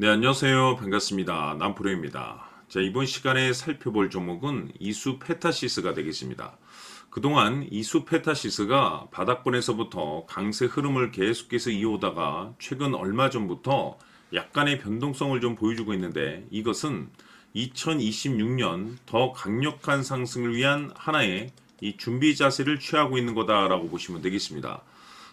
네, 안녕하세요. 반갑습니다. 남프로입니다. 자, 이번 시간에 살펴볼 종목은 이수페타시스가 되겠습니다. 그동안 이수페타시스가 바닥권에서부터 강세 흐름을 계속해서 이어오다가 최근 얼마 전부터 약간의 변동성을 좀 보여주고 있는데, 이것은 2026년 더 강력한 상승을 위한 하나의 이 준비 자세를 취하고 있는 거다라고 보시면 되겠습니다.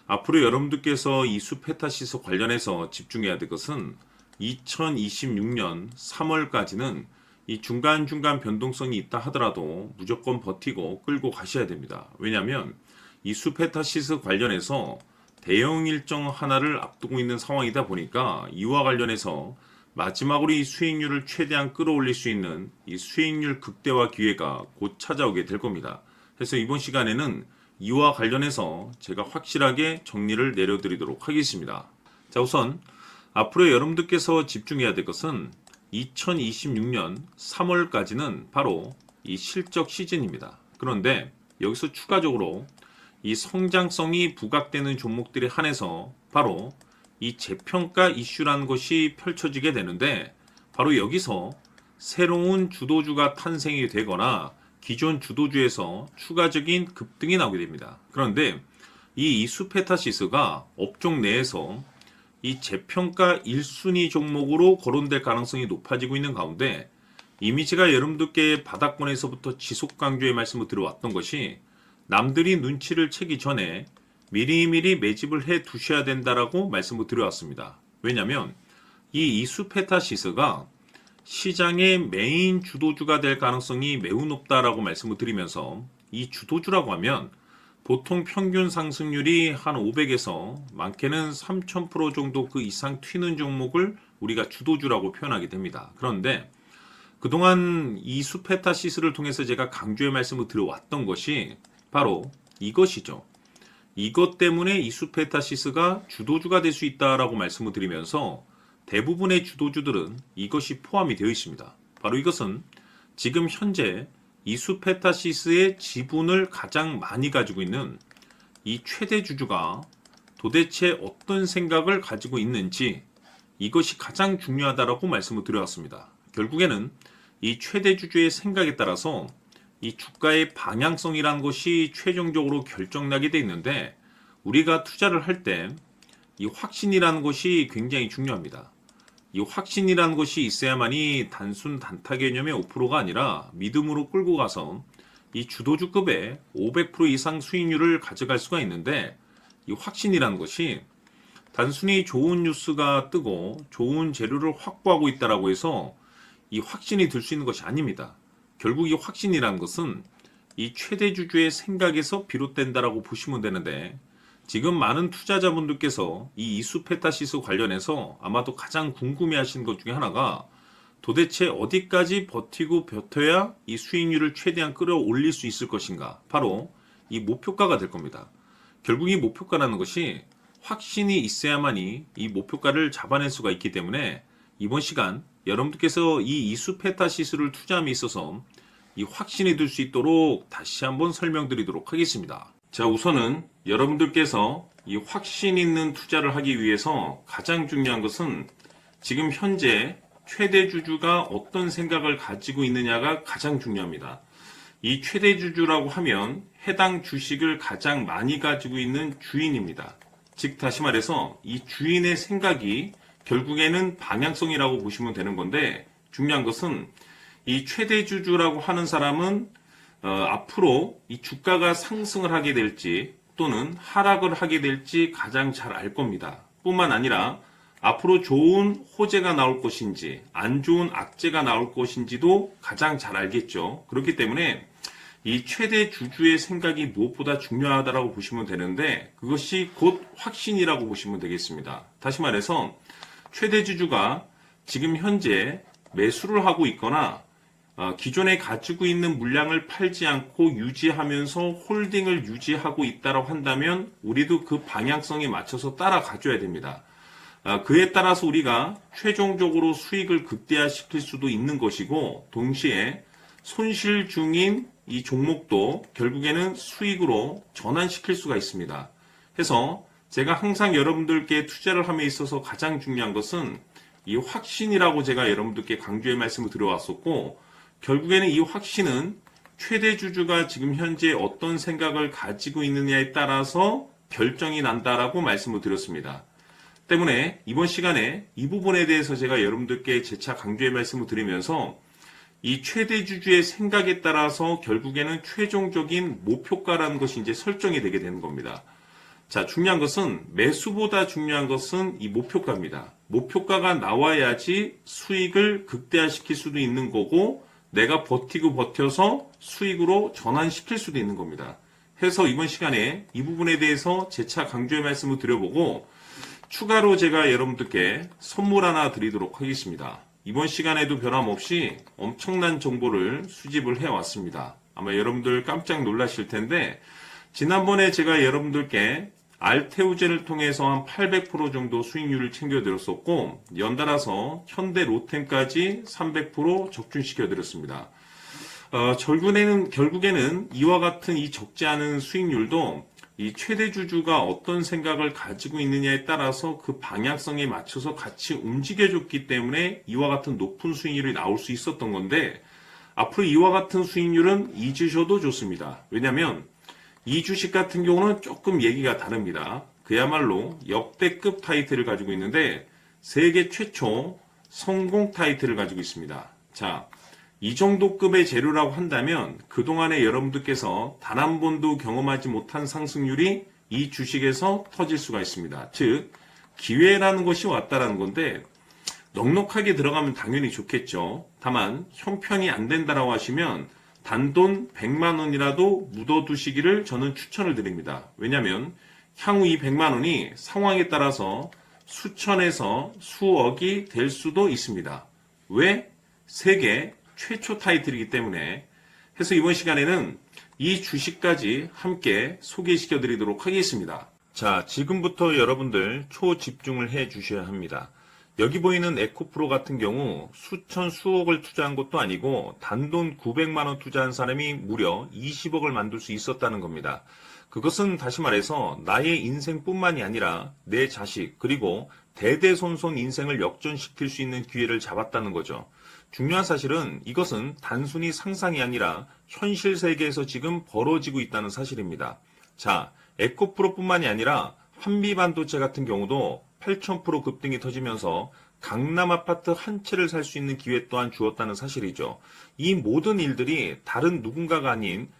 앞으로 여러분들께서 이수페타시스 관련해서 집중해야 될 것은 2026년 3월까지는 이 중간중간 변동성이 있다 하더라도 무조건 버티고 끌고 가셔야 됩니다. 왜냐하면 이 수페타시스 관련해서 대형 일정 하나를 앞두고 있는 상황이다 보니까 이와 관련해서 마지막으로 이 수익률을 최대한 끌어올릴 수 있는 이 수익률 극대화 기회가 곧 찾아오게 될 겁니다. 그래서 이번 시간에는 이와 관련해서 제가 확실하게 정리를 내려드리도록 하겠습니다. 자, 우선 앞으로 여러분들께서 집중해야 될 것은 2026년 3월까지는 바로 이 실적 시즌입니다. 그런데 여기서 추가적으로 이 성장성이 부각되는 종목들에 한해서 바로 이 재평가 이슈라는 것이 펼쳐지게 되는데, 바로 여기서 새로운 주도주가 탄생이 되거나 기존 주도주에서 추가적인 급등이 나오게 됩니다. 그런데 이 이수페타시스가 업종 내에서 이 재평가 1순위 종목으로 거론될 가능성이 높아지고 있는 가운데, 이미 제가 여러분들께 바닥권에서부터 지속 강조의 말씀을 드려왔던 것이 남들이 눈치를 채기 전에 미리미리 매집을 해 두셔야 된다라고 말씀을 드려왔습니다. 왜냐하면 이 이수페타시스가 시장의 메인 주도주가 될 가능성이 매우 높다라고 말씀을 드리면서, 이 주도주라고 하면 보통 평균 상승률이 한 500에서 많게는 3000% 정도 그 이상 튀는 종목을 우리가 주도주라고 표현하게 됩니다. 그런데 그동안 이 수페타시스를 통해서 제가 강조의 말씀을 드려왔던 것이 바로 이것이죠. 이것 때문에 이 수페타시스가 주도주가 될 수 있다라고 말씀을 드리면서 대부분의 주도주들은 이것이 포함이 되어 있습니다. 바로 이것은 지금 현재 이수페타시스의 지분을 가장 많이 가지고 있는 이 최대 주주가 도대체 어떤 생각을 가지고 있는지, 이것이 가장 중요하다라고 말씀을 드려왔습니다. 결국에는 이 최대 주주의 생각에 따라서 이 주가의 방향성이라는 것이 최종적으로 결정나게 돼 있는데, 우리가 투자를 할 때 이 확신이라는 것이 굉장히 중요합니다. 이 확신이라는 것이 있어야만이 단순 단타 개념의 5%가 아니라 믿음으로 끌고 가서 이 주도주급의 500% 이상 수익률을 가져갈 수가 있는데, 이 확신이라는 것이 단순히 좋은 뉴스가 뜨고 좋은 재료를 확보하고 있다라고 해서 이 확신이 들 수 있는 것이 아닙니다. 결국 이 확신이라는 것은 이 최대 주주의 생각에서 비롯된다라고 보시면 되는데, 지금 많은 투자자분들께서 이 이수페타시스 관련해서 아마도 가장 궁금해하시는 것 중에 하나가 도대체 어디까지 버티고 버텨야 이 수익률을 최대한 끌어올릴 수 있을 것인가, 바로 이 목표가가 될 겁니다. 결국 이 목표가라는 것이 확신이 있어야만이 이 목표가를 잡아낼 수가 있기 때문에 이번 시간 여러분들께서 이 이수페타시스를 투자함에 있어서 이 확신이 들 수 있도록 다시 한번 설명드리도록 하겠습니다. 자, 우선은 여러분들께서 이 확신 있는 투자를 하기 위해서 가장 중요한 것은 지금 현재 최대 주주가 어떤 생각을 가지고 있느냐가 가장 중요합니다. 이 최대 주주라고 하면 해당 주식을 가장 많이 가지고 있는 주인입니다. 즉 다시 말해서 이 주인의 생각이 결국에는 방향성이라고 보시면 되는 건데, 중요한 것은 이 최대 주주라고 하는 사람은 앞으로 이 주가가 상승을 하게 될지 또는 하락을 하게 될지 가장 잘 알 겁니다. 뿐만 아니라 앞으로 좋은 호재가 나올 것인지 안 좋은 악재가 나올 것인지도 가장 잘 알겠죠. 그렇기 때문에 이 최대 주주의 생각이 무엇보다 중요하다고 보시면 되는데, 그것이 곧 확신이라고 보시면 되겠습니다. 다시 말해서 최대 주주가 지금 현재 매수를 하고 있거나 기존에 가지고 있는 물량을 팔지 않고 유지하면서 홀딩을 유지하고 있다고 한다면 우리도 그 방향성에 맞춰서 따라가줘야 됩니다. 그에 따라서 우리가 최종적으로 수익을 극대화시킬 수도 있는 것이고, 동시에 손실 중인 이 종목도 결국에는 수익으로 전환시킬 수가 있습니다. 해서 제가 항상 여러분들께 투자를 함에 있어서 가장 중요한 것은 이 확신이라고 제가 여러분들께 강조의 말씀을 드려왔었고, 결국에는 이 확신은 최대 주주가 지금 현재 어떤 생각을 가지고 있느냐에 따라서 결정이 난다라고 말씀을 드렸습니다. 때문에 이번 시간에 이 부분에 대해서 제가 여러분들께 재차 강조의 말씀을 드리면서 이 최대 주주의 생각에 따라서 결국에는 최종적인 목표가라는 것이 이제 설정이 되게 되는 겁니다. 자, 중요한 것은 매수보다 중요한 것은 이 목표가입니다. 목표가가 나와야지 수익을 극대화시킬 수도 있는 거고 내가 버티고 버텨서 수익으로 전환시킬 수도 있는 겁니다. 해서 이번 시간에 이 부분에 대해서 재차 강조의 말씀을 드려보고 추가로 제가 여러분들께 선물 하나 드리도록 하겠습니다. 이번 시간에도 변함없이 엄청난 정보를 수집을 해왔습니다. 아마 여러분들 깜짝 놀라실 텐데 지난번에 제가 여러분들께 알테오젠을 통해서 한 800% 정도 수익률을 챙겨드렸었고 연달아서 현대 로템까지 300% 적중시켜드렸습니다. 결국에는 이와 같은 이 적지 않은 수익률도 이 최대 주주가 어떤 생각을 가지고 있느냐에 따라서 그 방향성에 맞춰서 같이 움직여줬기 때문에 이와 같은 높은 수익률이 나올 수 있었던 건데 앞으로 이와 같은 수익률은 잊으셔도 좋습니다. 왜냐하면 이 주식 같은 경우는 조금 얘기가 다릅니다. 그야말로 역대급 타이틀을 가지고 있는데 세계 최초 성공 타이틀을 가지고 있습니다. 자, 이 정도 급의 재료라고 한다면 그동안에 여러분들께서 단 한 번도 경험하지 못한 상승률이 이 주식에서 터질 수가 있습니다. 즉 기회라는 것이 왔다라는 건데 넉넉하게 들어가면 당연히 좋겠죠. 다만 형편이 안 된다라고 하시면 단돈 100만 원이라도 묻어두시기를 저는 추천을 드립니다. 왜냐하면 향후 이 100만 원이 상황에 따라서 수천에서 수억이 될 수도 있습니다. 왜? 세계 최초 타이틀이기 때문에. 해서 이번 시간에는 이 주식까지 함께 소개시켜 드리도록 하겠습니다. 자, 지금부터 여러분들 초집중을 해 주셔야 합니다. 여기 보이는 에코프로 같은 경우 수천 수억을 투자한 것도 아니고 단돈 900만 원 투자한 사람이 무려 20억을 만들 수 있었다는 겁니다. 그것은 다시 말해서 나의 인생뿐만이 아니라 내 자식 그리고 대대손손 인생을 역전시킬 수 있는 기회를 잡았다는 거죠. 중요한 사실은 이것은 단순히 상상이 아니라 현실 세계에서 지금 벌어지고 있다는 사실입니다. 자, 에코프로뿐만이 아니라 한미반도체 같은 경우도 8,000% 급등이 터지면서 강남 아파트 한 채를 살 수 있는 기회 또한 주었다는 사실이죠. 이 모든 일들이 다른 누군가가 아닌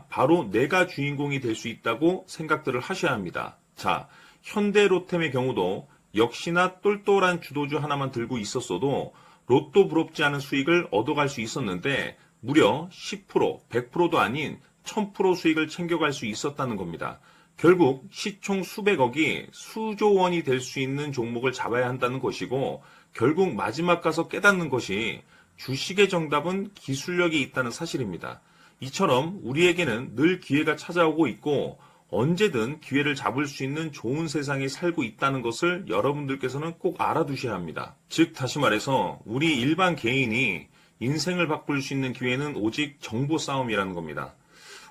바로 내가 주인공이 될 수 있다고 생각들을 하셔야 합니다. 자, 현대로템의 경우도 역시나 똘똘한 주도주 하나만 들고 있었어도 로또 부럽지 않은 수익을 얻어갈 수 있었는데 무려 10%, 100%도 아닌 1000% 수익을 챙겨갈 수 있었다는 겁니다. 결국 시총 수백억이 수조 원이 될 수 있는 종목을 잡아야 한다는 것이고 결국 마지막 가서 깨닫는 것이 주식의 정답은 기술력이 있다는 사실입니다. 이처럼 우리에게는 늘 기회가 찾아오고 있고 언제든 기회를 잡을 수 있는 좋은 세상에 살고 있다는 것을 여러분들께서는 꼭 알아두셔야 합니다. 즉 다시 말해서 우리 일반 개인이 인생을 바꿀 수 있는 기회는 오직 정보 싸움이라는 겁니다.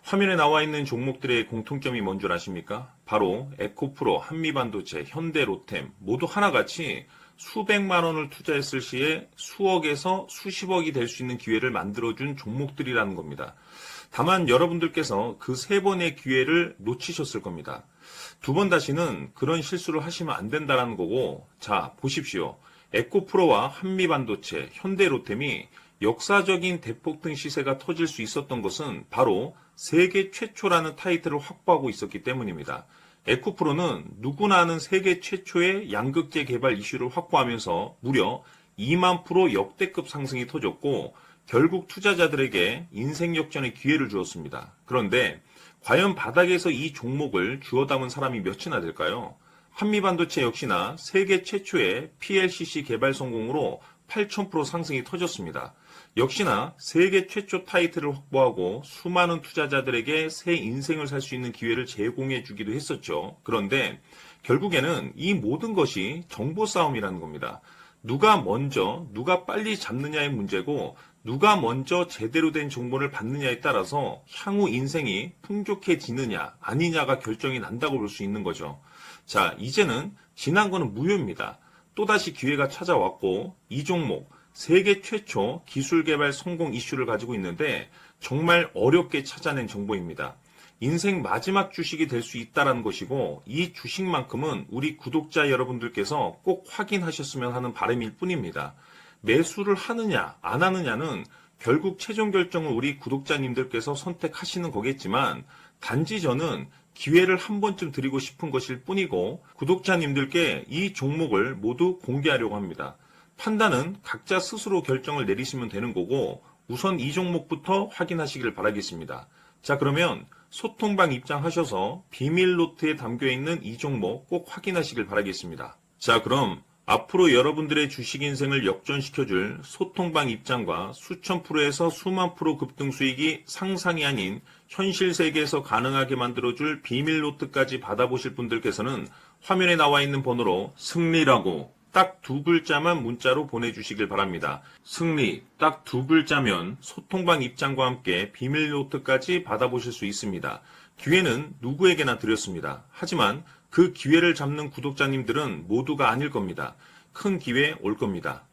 화면에 나와 있는 종목들의 공통점이 뭔 줄 아십니까? 바로 에코프로, 한미반도체, 현대로템 모두 하나같이 수백만 원을 투자했을 시에 수억에서 수십억이 될 수 있는 기회를 만들어준 종목들이라는 겁니다. 다만 여러분들께서 그 세 번의 기회를 놓치셨을 겁니다. 두 번 다시는 그런 실수를 하시면 안 된다는 거고, 자 보십시오. 에코프로와 한미반도체, 현대로템이 역사적인 대폭등 시세가 터질 수 있었던 것은 바로 세계 최초라는 타이틀을 확보하고 있었기 때문입니다. 에코프로는 누구나 아는 세계 최초의 양극재 개발 이슈를 확보하면서 무려 2만 프로 역대급 상승이 터졌고 결국 투자자들에게 인생 역전의 기회를 주었습니다. 그런데 과연 바닥에서 이 종목을 주워 담은 사람이 몇이나 될까요? 한미반도체 역시나 세계 최초의 PLCC 개발 성공으로 8,000% 상승이 터졌습니다. 역시나 세계 최초 타이틀을 확보하고 수많은 투자자들에게 새 인생을 살 수 있는 기회를 제공해 주기도 했었죠. 그런데 결국에는 이 모든 것이 정보 싸움이라는 겁니다. 누가 먼저, 누가 빨리 잡느냐의 문제고 누가 먼저 제대로 된 정보를 받느냐에 따라서 향후 인생이 풍족해지느냐 아니냐가 결정이 난다고 볼 수 있는 거죠. 자, 이제는 지난 거는 무효입니다. 또다시 기회가 찾아왔고 이 종목 세계 최초 기술 개발 성공 이슈를 가지고 있는데 정말 어렵게 찾아낸 정보입니다. 인생 마지막 주식이 될 수 있다는 것이고 이 주식만큼은 우리 구독자 여러분들께서 꼭 확인하셨으면 하는 바람일 뿐입니다. 매수를 하느냐 안 하느냐는 결국 최종 결정을 우리 구독자님들께서 선택하시는 거겠지만 단지 저는 기회를 한 번쯤 드리고 싶은 것일 뿐이고 구독자님들께 이 종목을 모두 공개하려고 합니다. 판단은 각자 스스로 결정을 내리시면 되는 거고 우선 이 종목부터 확인하시길 바라겠습니다. 자, 그러면 소통방 입장하셔서 비밀 노트에 담겨 있는 이 종목 꼭 확인하시길 바라겠습니다. 자, 그럼 앞으로 여러분들의 주식 인생을 역전시켜줄 소통방 입장과 수천 프로에서 수만 프로 급등 수익이 상상이 아닌 현실 세계에서 가능하게 만들어줄 비밀 노트까지 받아보실 분들께서는 화면에 나와 있는 번호로 승리라고 딱 2글자만 문자로 보내주시길 바랍니다. 승리 딱 2글자면 소통방 입장과 함께 비밀 노트까지 받아보실 수 있습니다. 기회는 누구에게나 드렸습니다. 하지만 그 기회를 잡는 구독자님들은 모두가 아닐 겁니다. 큰 기회 올 겁니다.